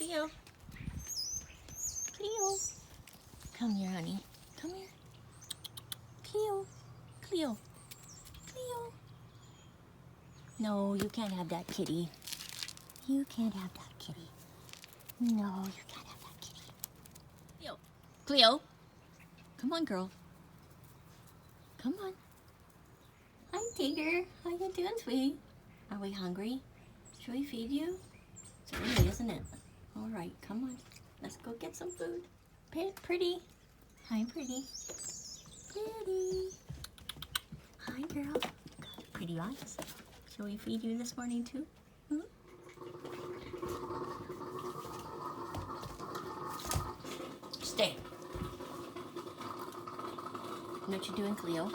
Cleo. Cleo. Come here, honey. Come here. Cleo. Cleo. Cleo. No, you can't have that kitty. You can't have that kitty. No, you can't have that kitty. Cleo. Cleo. Come on, girl. Come on. Hi, Tigger. How you doing, sweetie? Are we hungry? Should we feed you? It's early, isn't it? All right, come on. Let's go get some food. Pretty. Hi, Pretty. Pretty. Hi, girl. Got pretty eyes. Shall we feed you this morning, too? Hmm? Stay. What you doing, Cleo?